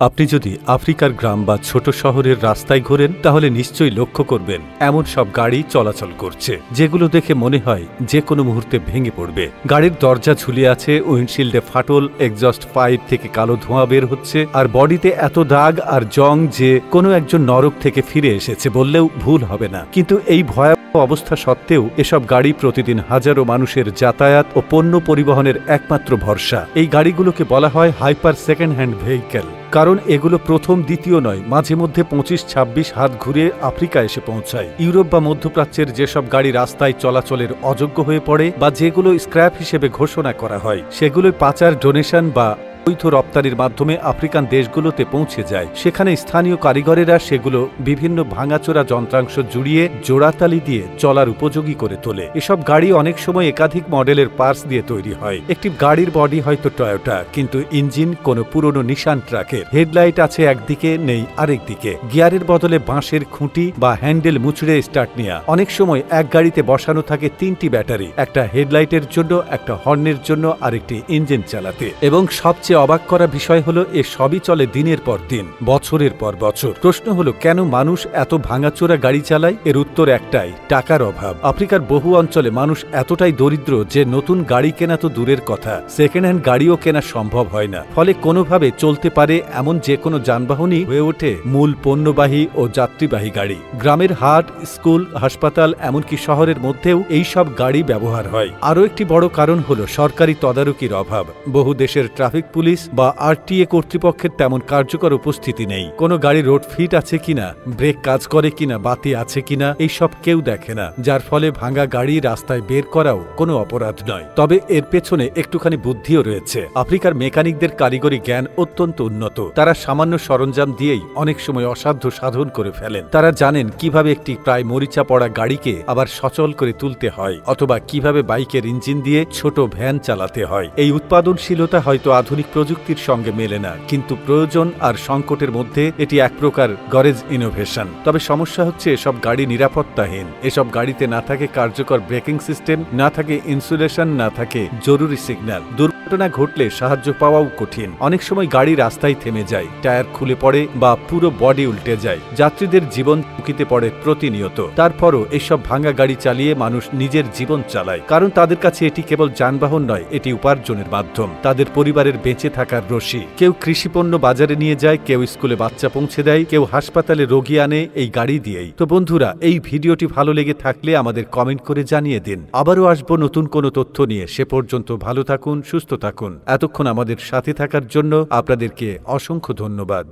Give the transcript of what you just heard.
আপনি যদি আফ্রিকার গ্রাম বা ছোট শহরের রাস্তায় ঘোরেন তাহলে নিশ্চয়ই লক্ষ্য করবেন এমন সব গাড়ি চলাচল করছে যেগুলো দেখে মনে হয় যে কোনো মুহূর্তে ভেঙে পড়বে। গাড়ির দরজা ঝুলিয়ে আছে, উইন্ডশিল্ডে ফাটল, এক্সজস্ট পাইপ থেকে কালো ধোঁয়া বের হচ্ছে, আর বডিতে এত দাগ আর জং যে কোনো একজন নরক থেকে ফিরে এসেছে বললেও ভুল হবে না। কিন্তু এই ভয়াবহ অবস্থা সত্ত্বেও এসব গাড়ি প্রতিদিন হাজারো মানুষের যাতায়াত ও পণ্য পরিবহনের একমাত্র ভরসা। এই গাড়িগুলোকে বলা হয় হাইপার সেকেন্ড হ্যান্ড ভেহিকেল, কারণ এগুলো প্রথম দ্বিতীয় নয়, মাঝে মধ্যে 25-26 হাত ঘুরে আফ্রিকা এসে পৌঁছায়। ইউরোপ বা মধ্যপ্রাচ্যের যেসব গাড়ি রাস্তায় চলাচলের অযোগ্য হয়ে পড়ে বা যেগুলো স্ক্র্যাপ হিসেবে ঘোষণা করা হয় সেগুলোই পাচার, ডোনেশন বা বৈধ রপ্তানির মাধ্যমে আফ্রিকান দেশগুলোতে পৌঁছে যায়। সেখানে স্থানীয় কারিগরেরা সেগুলো বিভিন্ন ভাঙাচোরা যন্ত্রাংশ জুড়িয়ে জোড়াতালি দিয়ে চলার উপযোগী করে তোলে। এসব গাড়ি অনেক সময় একাধিক মডেলের পার্টস দিয়ে তৈরি হয়। একটি গাড়ির বডি হয়তো টয়োটা, কিন্তু ইঞ্জিন কোনো পুরনো নিশান ট্রাকের। হেডলাইট আছে একদিকে, নেই আরেক দিকে। গিয়ারের বদলে বাঁশের খুঁটি বা হ্যান্ডেল মুচড়ে স্টার্ট নেওয়া। অনেক সময় এক গাড়িতে বসানো থাকে 3টি ব্যাটারি, একটা হেডলাইটের জন্য, একটা হর্নের জন্য, আরেকটি ইঞ্জিন চালাতে। এবং সবচেয়ে অবাক করা বিষয় হলো এ সবই চলে দিনের পর দিন, বছরের পর বছর। প্রশ্ন হলো কেন মানুষ এত ভাঙাচোরা গাড়ি চালায়? এর উত্তর একটাই, টাকার অভাব। আফ্রিকার বহু অঞ্চলে মানুষ এতটাই দরিদ্র যে নতুন গাড়ি কেনা তো দূরের কথা, সেকেন্ড হ্যান্ড গাড়িও কেনা সম্ভব হয় না। ফলে কোনোভাবে চলতে পারে এমন যে কোনো যানবাহনই হয়ে ওঠে মূল পণ্যবাহী ও যাত্রীবাহী গাড়ি। গ্রামের হাট, স্কুল, হাসপাতাল, এমনকি শহরের মধ্যেও এই সব গাড়ি ব্যবহার হয়। আরও একটি বড় কারণ হলো সরকারি তদারকির অভাব। বহু দেশের ট্রাফিক পুলিশ বা আরটিএ কর্তৃপক্ষের তেমন কার্যকর উপস্থিতি নেই। কোনো গাড়ি রোড ফিট আছে কিনা, ব্রেক কাজ করে কিনা, বাতি আছে কিনা, এইসব কেউ দেখে না, যার ফলে ভাঙা গাড়ি রাস্তায় বের করাও কোনো অপরাধ নয়। তবে এর পেছনে একটুখানি বুদ্ধিও রয়েছে। আফ্রিকার মেকানিকদের কারিগরি জ্ঞান অত্যন্ত উন্নত। তারা সামান্য সরঞ্জাম দিয়েই অনেক সময় অসাধ্য সাধন করে ফেলেন। তারা জানেন কিভাবে একটি প্রায় মরিচা পড়া গাড়িকে আবার সচল করে তুলতে হয়, অথবা কিভাবে বাইকের ইঞ্জিন দিয়ে ছোট ভ্যান চালাতে হয়। এই উৎপাদনশীলতা হয়তো আধুনিক প্রযুক্তির সঙ্গে মেলে না, কিন্তু প্রয়োজন আর সংকটের মধ্যে এটি এক প্রকার গরেজ ইনোভেশন। তবে সমস্যা হচ্ছে এসব গাড়ি নিরাপত্তাহীন। এসব গাড়িতে না থাকে কার্যকর ব্রেকিং সিস্টেম, না থাকে ইনসুলেশন, না থাকে জরুরি সিগন্যাল। দুর্ঘটনা ঘটলে সাহায্য পাওয়াও কঠিন। অনেক সময় গাড়ি রাস্তায় থেমে যায়, টায়ার খুলে পড়ে বা পুরো বডি উল্টে যায়। যাত্রীদের জীবন ঝুঁকিতে পড়ে প্রতিনিয়ত। তারপরও এসব ভাঙা গাড়ি চালিয়ে মানুষ নিজের জীবন চালায়, কারণ তাদের কাছে এটি কেবল যানবাহন নয়, এটি উপার্জনের মাধ্যম, তাদের পরিবারের বেঁচে থাকার রশি। কেউ কৃষিপণ্য বাজারে নিয়ে যায়, কেউ স্কুলে বাচ্চা পৌঁছে দেয়, কেউ হাসপাতালে রোগী আনে এই গাড়ি দিয়েই। তো বন্ধুরা, এই ভিডিওটি ভালো লেগে থাকলে আমাদের কমেন্ট করে জানিয়ে দিন। আবারও আসবো নতুন কোনো তথ্য নিয়ে। সে পর্যন্ত ভালো থাকুন, সুস্থ থাকুন। এতক্ষণ আমাদের সাথে থাকার জন্য আপনাদেরকে অসংখ্য ধন্যবাদ।